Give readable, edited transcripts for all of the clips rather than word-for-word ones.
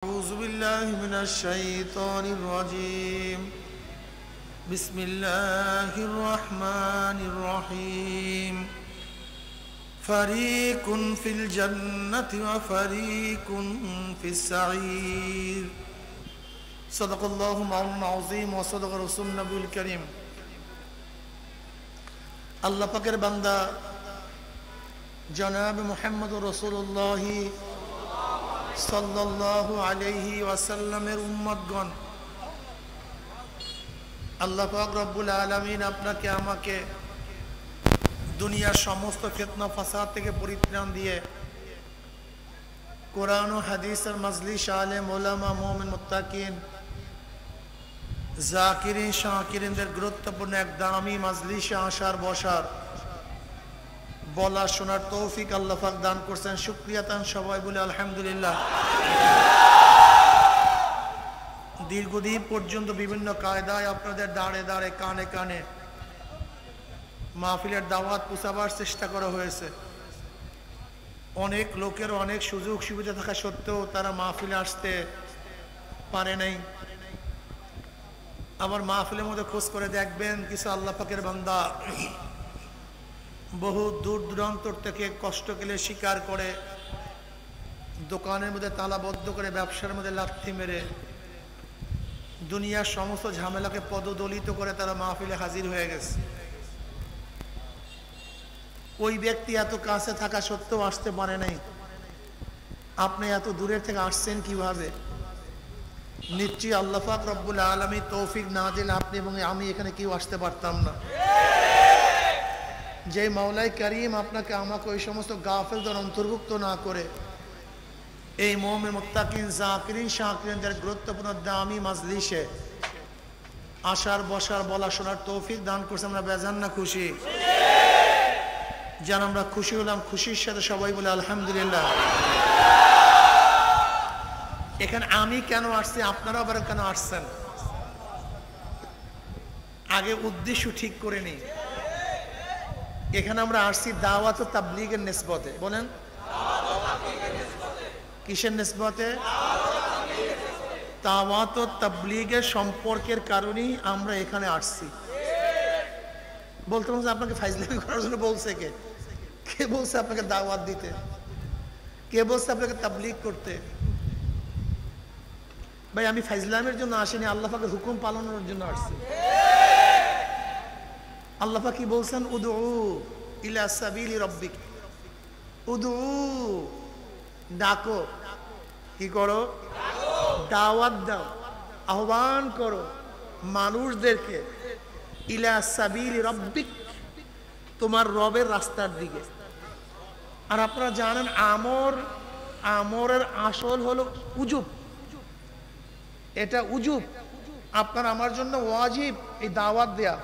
أعوذ بالله من الشيطان الرجيم بسم الله الرحمن الرحيم فريق في الجنة وفريق في السعير صدق الله مولانا العظيم وصدق رسول النبي الكريم আল্লাহ পাকের বান্দা জনাব মুহাম্মদুর রাসূলুল্লাহ সাল্লাল্লাহু আলাইহি ওয়াসাল্লামের উম্মতগণ, আল্লাহ পাক রব্বুল আলামিন আপনাকে আমাকে দুনিয়ার সমস্ত ফিতনা ফাসাদ থেকে পরিত্রাণ দিয়ে কোরআন ও হাদিসের মজলিস আলেম ওলামা মুমিন মুত্তাকিন জাকিরিন শাকিরিনদের গুরুত্বপূর্ণ এক দামি মজলিসে আসার বসার বলা শোনার তৌফিক আল্লাহ পাক দান করছেন। শুকরিয়া তান সবাই বলে আলহামদুলিল্লাহ। দীর্ঘদিন পর্যন্ত বিভিন্ন কায়দায় আপনাদের দাঁড়ে দাঁড়ে কানে কানে মাহফিলের দাওয়াত পৌঁছাবার চেষ্টা করা হয়েছে। অনেক লোকের অনেক সুযোগ সুবিধা থাকা সত্ত্বেও তারা মাহফিলে আসতে পারে নাই। আবার মাহফিলের মধ্যে খোঁজ করে দেখবেন কিছু আল্লাহ পাকের বান্দা বহু দূর দূরান্তর থেকে কষ্ট কেলে স্বীকার করে দোকানের মধ্যে তালাবদ্ধ করে ব্যবসার মধ্যে লাথি মেরে দুনিয়ার সমস্ত ঝামেলাকে পদদলিত করে তারা মাহফিলে হাজির হয়ে গেছে। ওই ব্যক্তি এত কাছে থাকা সত্ত্বেও আসতে পারে নাই। আপনি এত দূরের থেকে আসছেন কিভাবে? নিশ্চয়ই আল্লাহ পাক রব্বুল আলামিন তৌফিক না দিলে আপনি এবং আমি এখানে কেউ আসতে পারতাম না। যে মাওলাই করিম আপনাকে আমাকে ওই সমস্ত গাফেলদের অন্তর্ভুক্ত না করে এই মুমিন মুত্তাকিন জাকিরিন শাকিরিনদের গুরুত্বপূর্ণ দামি মজলিসে আসার বসার বলা শোনার তৌফিক দান করছে, আমরা বেজান না খুশি? যেন আমরা খুশি হলাম, খুশির সাথে সবাই বলে আলহামদুলিল্লাহ। এখানে আমি কেন আসছি, আপনারা আবার কেন আসছেন? আগে উদ্দেশ্য ঠিক করে নিই। এখানে আমরা আসছি দাওয়াত ও তাবলীগের নিসবতে। বলেন কিসের নিসবতে? দাওয়াত ও তাবলীগের সম্পর্কের কারণেই আমরা এখানে আসছি। বলতে বলছে আপনাকে ফাইজলামি করার জন্য বলছে কে? কে বলছে আপনাকে দাওয়াত দিতে? কে বলছে আপনাকে তাবলীগ করতে? ভাই আমি ফাইজলামের জন্য আসিনি, আল্লাহ পাকের হুকুম পালনের জন্য আসছি। আল্লাহ পাক কি বলছেন? উদউ ইলা সাবিলি রাব্বিক, উদউ ডাকো, কি করো? দাওয়াত দাও, আহ্বান করো মানুষদেরকে ইলা সাবিলি রাব্বিক, তোমার রবের রাস্তার দিকে। আর আপনারা জানেন আমরের আসল হলো উজুব। এটা উজুব, আপনার আমার জন্য ওয়াজিব এই দাওয়াত দেয়া।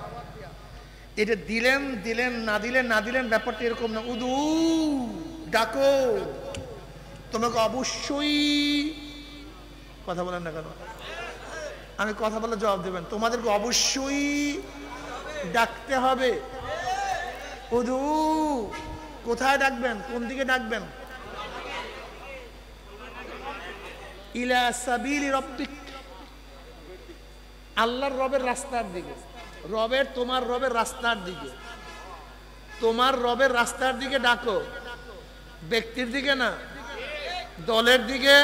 এটা দিলেন দিলেন, না দিলেন না দিলেন, ব্যাপারটা এরকম না। উদু ডাকো, তোমাকে অবশ্যই, কথা বলেন না কেন? আমি কথা বলে জবাব দেবেন। তোমাদেরকে অবশ্যই ডাকতে হবে। উদু, কোথায় ডাকবেন? কোন দিকে ডাকবেন? ইলা সাবিলি রাব্বিক, আল্লাহর রবের রাস্তার দিকে। রবের, তোমার রবের রাস্তার দিকে। তোমার রবের রাস্তার দিকে ডাকো, ব্যক্তির দিকে না, দলের দিকে,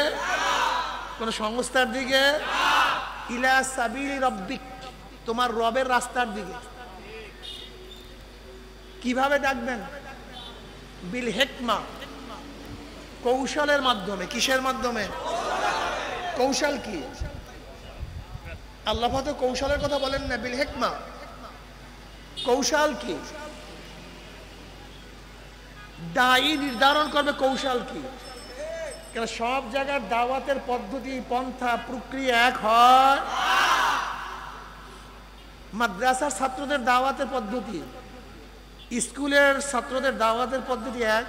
কোন সংস্থার দিকে। ইলা সাবিলি রাব্বিক, তোমার রবের রাস্তার দিকে। কিভাবে ডাকবেন? বিল হিকমা, কৌশলের মাধ্যমে। কিসের মাধ্যমে? কৌশল কি? আল্লাহ পাক কৌশলের কথা বলেন না, বিল হিকমা। কৌশল কি? দায়ী নির্ধারণ করবে কৌশল কি। কেন সব জায়গার দাওয়াতের পদ্ধতি, পন্থা, প্রক্রিয়া এক হয়? মাদ্রাসার ছাত্রদের দাওয়াতের পদ্ধতি, স্কুলের ছাত্রদের দাওয়াতের পদ্ধতি এক?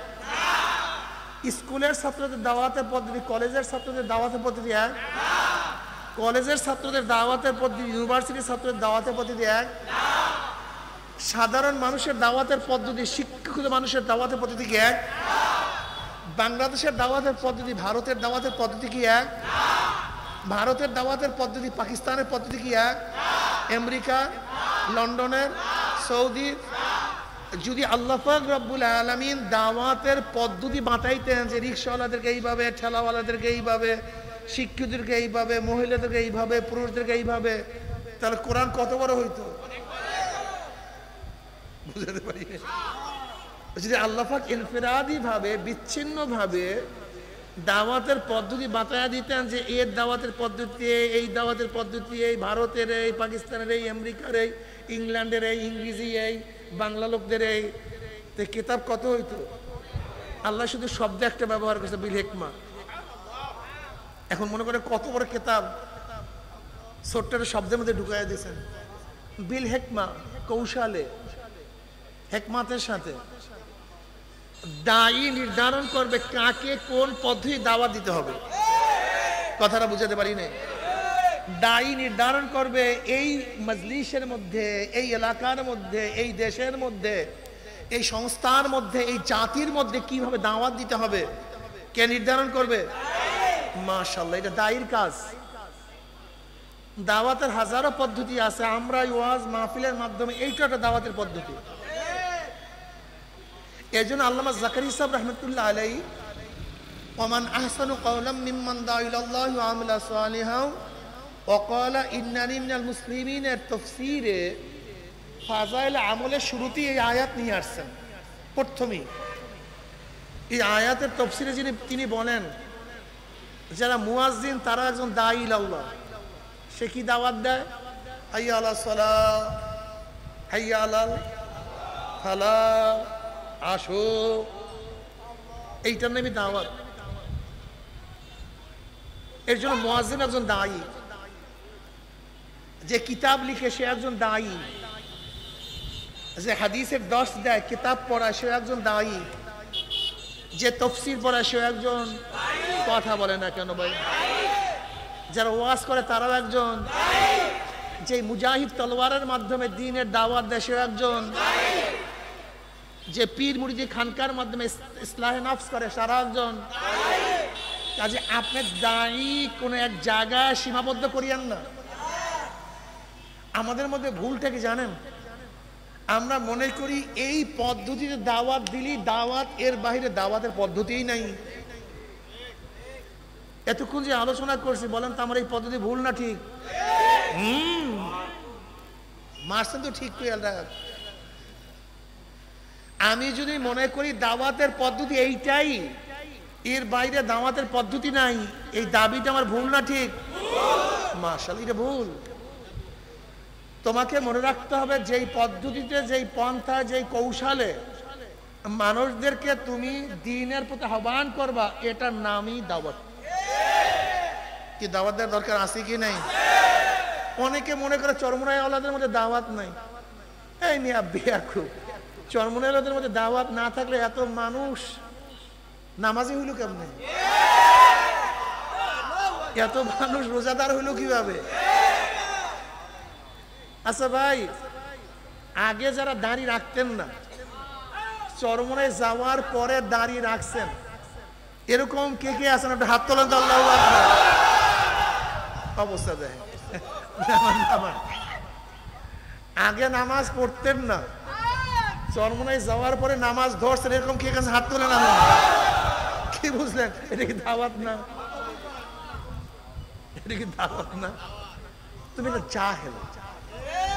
স্কুলের ছাত্রদের দাওয়াতের পদ্ধতি, কলেজের ছাত্রদের দাওয়াতের পদ্ধতি এক? কলেজের ছাত্রদের দাওয়াতের পদ্ধতি, ইউনিভার্সিটির ছাত্রদের দাওয়াতের পদ্ধতি এক? সাধারণ মানুষের দাওয়াতের পদ্ধতি, শিক্ষিত মানুষের দাওয়াতের পদ্ধতি কি এক? বাংলাদেশের দাওয়াতের পদ্ধতি, ভারতের দাওয়াতের পদ্ধতি কি এক? ভারতের দাওয়াতের পদ্ধতি পাকিস্তানের পদ্ধতি কি এক? আমেরিকা, লন্ডনের, সৌদি। যদি আল্লাহ পাক রব্বুল আলামিন দাওয়াতের পদ্ধতি বাতাইতেন যে রিকশাওয়ালাদেরকে এইভাবে, ঠেলাওয়ালাদেরকে এইভাবে, শিক্ষিতদেরকে এইভাবে, মহিলাদেরকে এইভাবে, পুরুষদেরকে এইভাবে, তাহলে কোরআন কত বড় হইতো বুঝাতে পারি। যদি আল্লাহ পাক ইনফিরাদি ভাবে, বিচ্ছিন্ন ভাবে দাওয়াতের পদ্ধতি বাতায়া দিতেন যে এর দাওয়াতের পদ্ধতি এই দাওয়াতের পদ্ধতি এই ভারতের এই পাকিস্তানের এই আমেরিকার এই ইংল্যান্ডের এই ইংরেজি এই বাংলা লোকদের এই, তো কিতাব কত হইতো? আল্লাহ শুধু শব্দ একটা ব্যবহার করছে, বিল হিকমা। এখন মনে করে কত বড় কিতাব ছোট্ট একটা শব্দের মধ্যে ঢুকাইয়া দিয়েছেন। বিল হিকমা, কৌশলে, হিকমাতের সাথে দায়ী নির্ধারণ করবে কাকে কোন পদ্ধতি দাওয়াত দিতে হবে। কথাটা বুঝাতে পারি না? দায়ী নির্ধারণ করবে এই মজলিসের মধ্যে, এই এলাকার মধ্যে, এই দেশের মধ্যে, এই সংস্থার মধ্যে, এই জাতির মধ্যে কিভাবে দাওয়াত দিতে হবে কে নির্ধারণ করবে? মাশাআল্লাহ, এটা দায়ীর কাজ। দাওয়াতের হাজারো পদ্ধতি আছে, আমরা ওয়াজ মাহফিলের মাধ্যমে এইটা একটা দাওয়াতের পদ্ধতি। এই জন্য আল্লামা জাকারিয়া সাহেব রহমতুল্লাহ আলাইহি ওমান আহসানু কাওলাম মিম্মান দা ইলাল্লাহি ওয়া আমিলা সালিহান ওয়া ক্বালা ইন্নানি মিনাল মুসলিমিন এর তাফসীরে ফাযাইল আমলের শুরুতেই এই আয়াত নিয়ে আসছেন। প্রথমেই এই আয়াতের তাফসীরে তিনি বলেন যারা মুয়াজ্জিন তারা একজন দাঈ ইলাল্লাহ। সে কি দাওয়াত দেয়? হাইয়া আলাস সালাহ, হাইয়া আলাল ফালাহ, আসো, এইটার নামই দাওয়াত। এর জন্য মুয়াজ্জিন একজন দায়ী। যে কিতাব লিখে সে একজন দায়ী। যে হাদিসের দর্শ দেয়, কিতাব পড়ায় সে একজন দায়ী। যে তাফসীর পড়ায় সে একজন, কথা বলে না কেন ভাই? যারা ওয়াজ করে তারাও একজন। যে মুজাহিদ তলোয়ারের মাধ্যমে দ্বীনের দাওয়াত দেয় সে একজন। যে পীর মুরিদি খানকার মাধ্যমে ইসলাহে নফস করে তারা একজন। কাজে আপনি দায়ী কোনো এক জায়গায় সীমাবদ্ধ করিয়েন না। আমাদের মধ্যে ভুলটা কি জানেন? আমরা মনে করি এই পদ্ধতিতে দাওয়াত দিলি দাওয়াত, এর বাইরে দাওয়াতের পদ্ধতিই নাই। এতক্ষণ যে আলোচনা করছি, বলেন তো আমার এই পদ্ধতি ভুল না ঠিক? মারছেন তো ঠিক করে। আমি যদি মনে করি দাওয়াতের পদ্ধতি এইটাই, এর বাইরে দাওয়াতের পদ্ধতি নাই, এই দাবিটা আমার ভুল না ঠিক? মাশাআল্লাহ, এটা ভুল। তোমাকে মনে রাখতে হবে যেই পদ্ধতিতে, যেই পন্থা, যেই কৌশলে মানুষদেরকে তুমি দ্বীনের প্রতি আহ্বান করবা, এটার নামই দাওয়াত। কি দাওয়াত দেওয়ার দরকার আছে কি নাই? অনেকে মনে করে চরমোনাই আওলাদের মধ্যে দাওয়াত নাই। এই মিয়া বেয়াকুব, চরমোনাই আওলাদের মধ্যে দাওয়াত না থাকলে এত মানুষ নামাজি হইল কেমনে? এত মানুষ রোজাদার হইল কিভাবে? আচ্ছা ভাই, আগে যারা দাড়ি রাখতেন না, চরমোনাই যাওয়ার পরে দাড়ি রাখছেন, এরকম কে কে আছেন? একটা হাত তোলেন তো, আল্লাহু আকবার। অবস্থা দেখেন। আগে নামাজ পড়তেন না, চরমোনাই যাওয়ার পরে নামাজ ধরছেন, এরকম কে কাছে হাত তোলেন? আমি কি বুঝলেন? এটা কি দাওয়াত না? এটা কি দাওয়াত না? তুমি না জাহেল,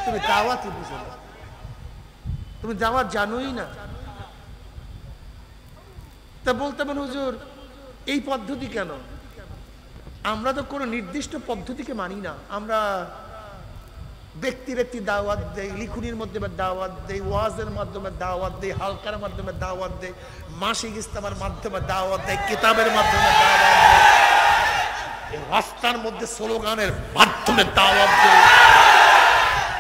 তুমি দাওয়াতই বুঝো না, তুমি দাওয়াত জানোই না। তা বলতে পারেন হুজুর এই পদ্ধতি কেন? আমরা তো কোনো নির্দিষ্ট পদ্ধতিকে মানি না। আমরা ব্যক্তি ব্যক্তি দাওয়াত দেই, লিখুনির মাধ্যমে দাওয়াত দেই, ওয়াজের মাধ্যমে দাওয়াত দেই, হালকার মাধ্যমে দাওয়াত দেই, মাসিক ইস্তেমার মাধ্যমে দাওয়াত দেই, কিতাবের মাধ্যমে দাওয়াত দেই, রাস্তার মধ্যে স্লোগানের মাধ্যমে দাওয়াত দেই,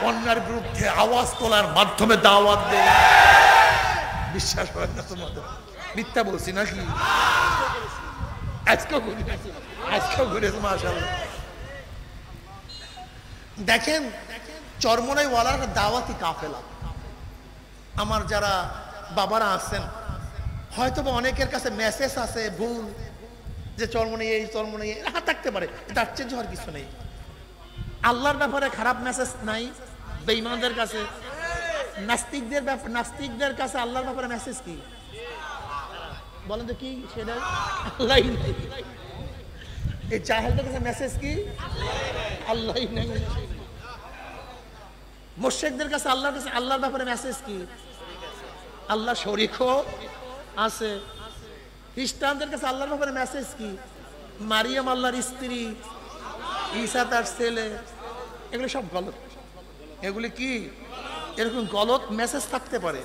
অন্যার বিরুদ্ধে আওয়াজ তোলার মাধ্যমে দাওয়াত দেই। বিশ্বাস হয় না তোমাদের? মিথ্যা বলছি নাকি? আজকেও ঘুরেছে মাশাআল্লাহ। দেখেন চরমোনাই ওয়ালার দাওয়াতি কাফেলা। আমার যারা বাবারা আছেন, হয়তো বা অনেকের কাছে মেসেজ আছে ভুল, যে চরমনে এই চরমনে থাকতে পারে, তার চেঞ্জ হওয়ার কিছু নেই। আল্লাহর ব্যাপারে খারাপ মেসেজ নাই বেঈমানদের কাছে। নাস্তিকদের কাছে আল্লাহর ব্যাপারে মেসেজ কি বলেন তো? কি সেটা আল্লাহই নাই। এই জাহেলদের কাছে মেসেজ কি? আল্লাহই নাই। মুশরিকদের কাছে আল্লাহর ব্যাপারে মেসেজ কি? আল্লাহ শরীকও আছে। খ্রিস্টানদের কাছে আল্লাহর ব্যাপারে মেসেজ কি? মারিয়াম আল্লাহর স্ত্রী, ঈসা তার ছেলে। এগুলো সব গলত। এগুলি কি এরকম গলত মেসেজ থাকতে পারে?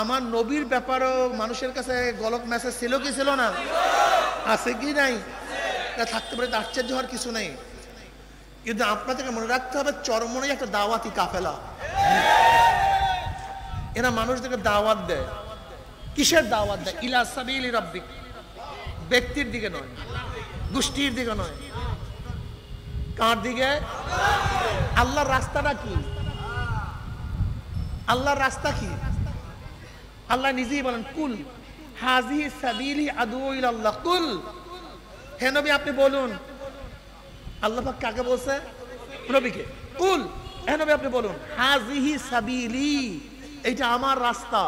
আমার নবীর ব্যাপারেও মানুষের কাছে গলত মেসেজ ছিল কি ছিল না? আছে কি নাই? থাকতে পারে, আশ্চর্য হওয়ার কিছু নেই। কিন্তু আপনাদেরকে মনে রাখতে হবে চরমনে একটা দাওয়াতি কাফেলা। এরা মানুষদেরকে দাওয়াত দেয়। কিসের দাওয়াত দেয়? ইলা সাবিলি রাব্বিক। ব্যক্তির দিকে নয়, গোষ্ঠীর দিকে নয়, কার দিকে? আল্লাহর রাস্তাটা কি? আল্লাহর রাস্তা কি? আল্লাহ নিজেই বলেন কুল হাযিহি সাবিলি আদউ ইলাল্লাহ। কুল, হে নবী আপনি বলুন। আল্লাহ পাক কাকে বলছে? নবীকে। কুল, হে নবী আপনি বলুন হাযিহি সাবিলি, এইটা আমার রাস্তা।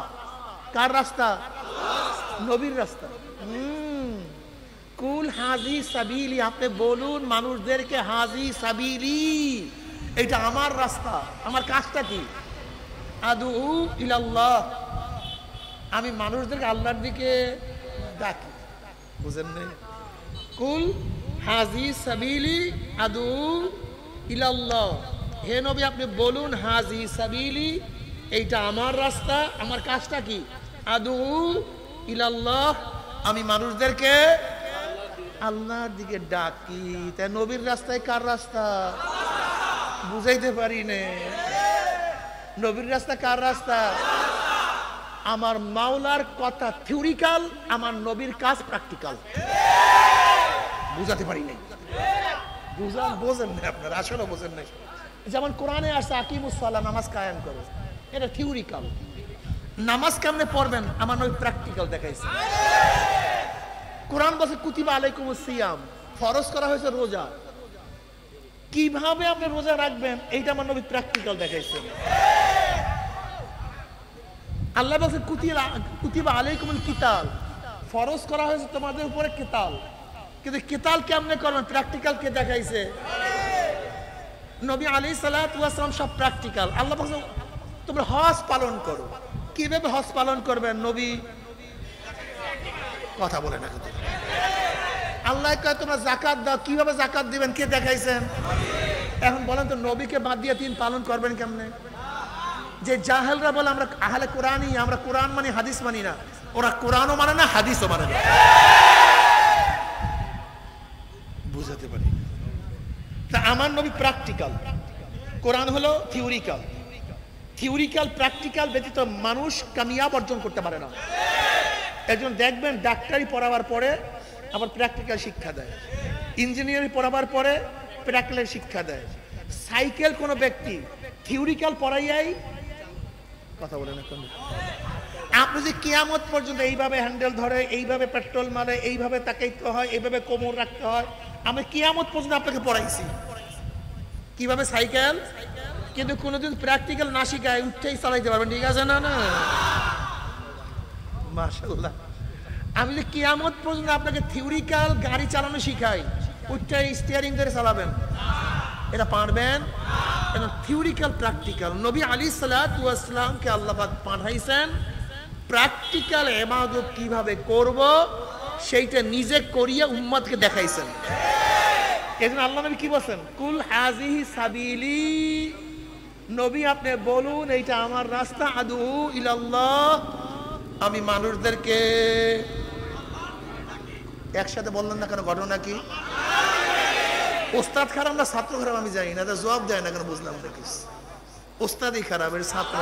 কার রাস্তা? নবীর রাস্তা। কুল হাযিহি সাবিলি, আপনি বলুন মানুষদেরকে হাযিহি সাবিলি, এটা আমার রাস্তা। আমার কাজটা কি? আদউ ইলাল্লাহ, আমি মানুষদেরকে আল্লাহর দিকে ডাকি। বুঝেন না? কুল হাযিহি সাবিলি আদউ ইলাল্লাহ, হে নবী আপনি বলুন হাযিহি সাবিলি, এইটা আমার রাস্তা। আমার কাজটা কি? আদউ ইলাল্লাহ, আমি মানুষদেরকে আল্লাহর দিকে ডাকি। তাই নবীর রাস্তায় কার রাস্তা? বুঝাইতে পারি না। নবীর রাস্তা কার রাস্তা? আমার মাওলার কথা থিওরিক্যাল, আমার নবীর কাজ প্র্যাকটিক্যাল। বুঝাতে পারি নাই। বোঝেন না আপনারা, আসলে বোঝেন নাই। যেমন কোরআনে আসছে আকিমুস সালাহ, নামাজ কায়েম করো, এটা থিওরিক্যাল। নামাজ কেমনে পড়বেন আমার নবী প্র্যাকটিক্যাল দেখাইছে। কোরআন বলছে কুতিবা আলাইকুমুস সিয়াম, ফরজ করা হয়েছে রোজা। কিভাবে আপনি রোজা রাখবেন এইটা আমার নবী প্র্যাকটিক্যাল দেখাইছেন। আল্লাহ বলছে কুতিবা আলাইকুমুল কিতাল, ফরজ করা হয়েছে তোমাদের উপরে কিতাল। কিন্তু কিতাল কেমনে করবেন প্র্যাকটিক্যাল কে দেখাইছে? নবী আলাইহিস সালাতু ওয়াস সালাম সব প্র্যাকটিক্যাল। আল্লাহ বলছে তোমরা হজ পালন করো। কিভাবে হজ পালন করবেন? নবী কথা বলে না। আল্লাহ কয় তোমরা যাকাত দাও, কিভাবে যাকাত দিবেন কে দেখাইছেন? এখন বলেন তো নবীকে বাদ দিয়ে তিন পালন করবেন কেমনে? যে জাহেলরা বলে আমরা আহলে কোরআনই, আমরা কোরআন মানি হাদিস মানি না, ওরা কোরআনও মানে না হাদিসও মানে না। বুঝাতে পারি? তা আমার নবী প্র্যাকটিক্যাল, কোরআন হলো থিওরিক্যাল। থিওরিক্যাল প্র্যাকটিক্যাল ব্যতীত মানুষ কামিয়াব অর্জন করতে পারে না। একজন দেখবেন ডাক্তারি পড়াবার পরে আবার প্র্যাকটিক্যাল শিক্ষা দেয়, ইঞ্জিনিয়ারিং পড়াবার পরে প্র্যাকটিক্যাল শিক্ষা দেয়। সাইকেল কোনো ব্যক্তি থিওরিক্যাল পড়াইয়াই কথা বলে না। আপনি যে কিয়ামত পর্যন্ত এইভাবে হ্যান্ডেল ধরে, এইভাবে পেট্রোল মারে, এইভাবে তাকাইতে হয়, এইভাবে কোমর রাখতে হয়, আমি কিয়ামত পর্যন্ত আপনাকে পড়াইছি কিভাবে সাইকেল। কিন্তু কোনোদিন প্র্যাকটিক্যাল না শিখায় উঠতেই চালাইতে পারবেন, ঠিক আছে না? না মাশাআল্লাহ। আমি যে কিয়ামত পর্যন্ত আপনাকে থিওরিক্যাল গাড়ি চালানো শিখাই, উঠতেই স্টিয়ারিং ধরে চালাবেন, এটা পারবেন? এটা থিওরিক্যাল প্র্যাকটিক্যাল। নবী আলাইহিস সালাতু ওয়াস সালামকে আল্লাহ পাক পাঠাইছেন প্র্যাকটিক্যাল ইবাদত কিভাবে করব সেইটা নিজে করিয়া উম্মতকে দেখাইছেন। এজন্য আল্লাহ নবী কি বলেন? কুল হাযিহি সাবিলি, নবী আপনি বলুন এইটা আমার রাস্তা। আদউ ইলাল্লাহ, আমি মানুষদেরকে। একসাথে বললেন না কেন? ঘটনা কি? ওস্তাদ খারাপ না ছাত্র খারাপ আমি জানি না, জবাব দেয় না কেন বুঝলাম না। কি ওস্তাদই খারাপ, এর ছাত্র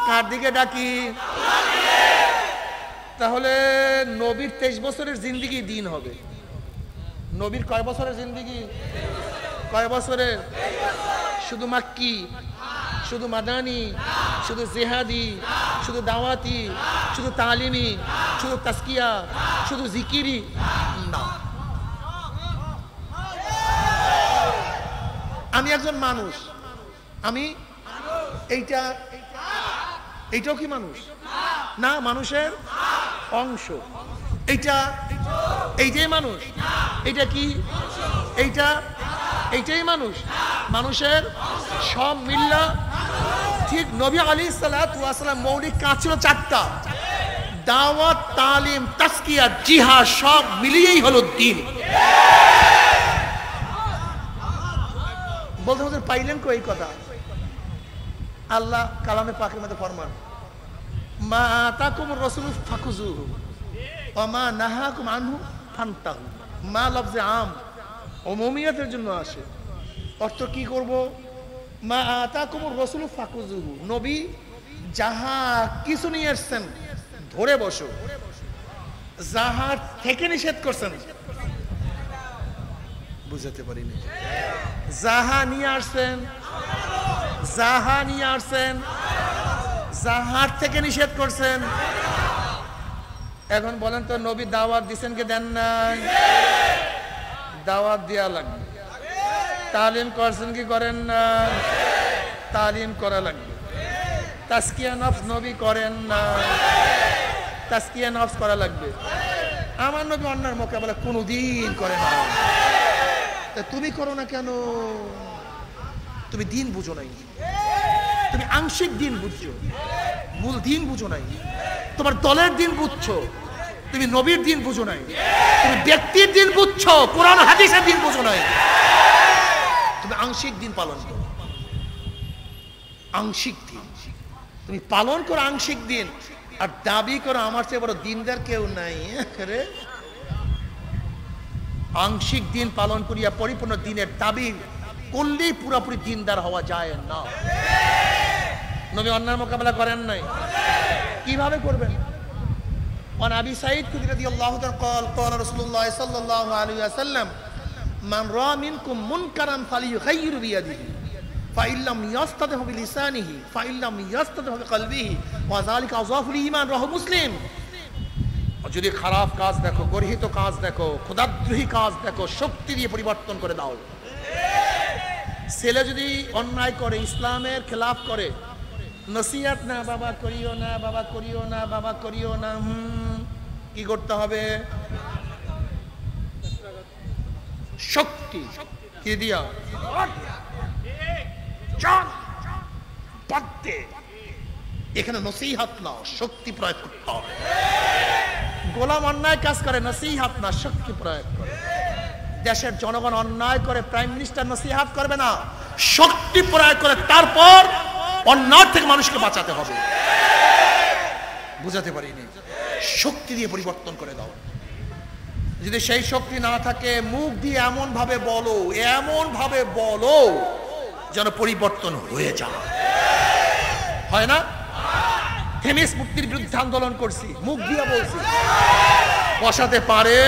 কার দিকে ডাকি? তাহলে নবীর 23 বছরের জিন্দেগি দিন হবে। নবীর কয় বছরের জিন্দেগি? কয় বছরের? শুধু মাক্কি, শুধু মাদানি, শুধু জিহাদি, শুধু দাওয়াতি, শুধু তালিমি, শুধু তাসকিয়া, শুধু জিকিরি না। আমি একজন মানুষ, আমি এইটাও কি মানুষ না? মানুষের অংশ। এইটাই মানুষ। এইটা কি? এইটাই মানুষ। মানুষের সব মিল্লা ঠিক। নবী আলাইহিস সালাতু ওয়াস সালাম মৌলিক কাজ ছিল 4টা: দাওয়াত, তালিম, তাসকিয়া, জিহাদ। সব মিলিয়েই হলো দ্বীন। বলতে বলতে পাইলেন কো এই কথা? আল্লাহ কালামে পাকের মধ্যে ফরমান, মা আতাকুমুর রাসূলু ফাখুযুহু ওয়া মা নাহাকুম আনহু ফান্তাহু। মা লফজে আম, উমুমিয়াতের জন্য আসে। অর্থ কি করব? মা আতাকুমুর রাসূলু ফাখুযুহু, নবী যাহা কিছু নিয়ে এসেছেন ধরে বসো। যাহা থেকে নিষেধ করছেন, বুঝাতে পারিনি। যাহা নিয়ে আসছেন, যাহার থেকে নিষেধ করছেন। এখন বলেন তো, নবী দাওয়াত দিচ্ছেন কি দেন নাই? দাওয়াত দেয়া লাগবে। তালিম করছেন কি করেন না? তালিম করা লাগবে। তাসকিয়া নফস নবী করেন না, তাসকিয়া নফস করা লাগবে। আমার নবী অন্যার মোকাবেলা কোনোদিন করে না। তুমি করো না কেন? তুমি দিন বুঝো নাই, তুমি আংশিক দিন বুঝছো, মূল দিন বুঝো নাই। তোমার দলের দিন বুঝছো, তুমি নবীর দিন বুঝো নাই। তুমি ব্যক্তির দিন বুঝছো, কোরআন হাদিসের দিন বুঝো নাই। তুমি আংশিক দিন পালন করো, আংশিক দিন তুমি পালন করো, আংশিক দিন। আর দাবি করো আমার চেয়ে বড় দিনদার কেউ নাই। আংশিক দিন পালন করিয়া পরিপূর্ণ দিনের দাবি করলেই পুরোপুরি দিনদার হওয়া যায় না। নবী অন্যায় মোকাবেলা করেন নাই, কিভাবে করবেন? عن أبي سعيد رضي الله عنه قال قال رسول الله صلى الله عليه وسلم من رأى منكم منكرا فليغير بيده فإن لم يستطع بلسانه فإن لم يستطع بقلبه وذلك أضعف الإيمان رواه مسلم। যদি খারাপ কাজ দেখো, গর্হিত কাজ দেখো, খোদাদ্রোহী কাজ দেখো, শক্তি দিয়ে পরিবর্তন করে দাও। ছেলে যদি অন্যায় করে, ইসলামের খেলাফ করে, নসিহত না, বাবা করিও না, বাবা করিও না, বাবা করিও না, কি করতে হবে? শক্তি কি দিয়া? এখানে নসিহত না, শক্তি প্রয়োগ করতে হবে। গোলাম অন্যায় কাজ করে, নসিহত না, শক্তি প্রয়োগ করে। দেশের জনগণ অন্যায় করে, প্রাইম মিনিস্টার নসিহত করবে না, শক্তি প্রয়োগ করে। তারপর অন্যায় থেকে মানুষকে বাঁচাতে হবে। বুঝাতে পারিনি? শক্তি দিয়ে পরিবর্তন করে দাও। যদি সেই শক্তি না থাকে, মুখ দিয়ে এমন ভাবে বলো যেন পরিবর্তন হয়ে যায়। হয় না? থেমিস মুক্তির বিরুদ্ধে আন্দোলন করছি, মুখ দিয়ে বলছি, বসাতে পারে?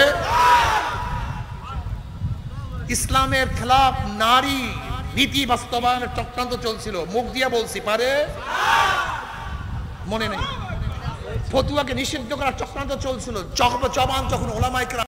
ইসলামের খেলাফ নারী নীতি বাস্তবায়নের চক্রান্ত চলছিল, মুখ দিয়ে বলছি, পারে? মনে নেই? ফতুয়াকে নিষিদ্ধ করার চক্রান্ত চলছিল, জবান যখন ওলামায়ে কেরাম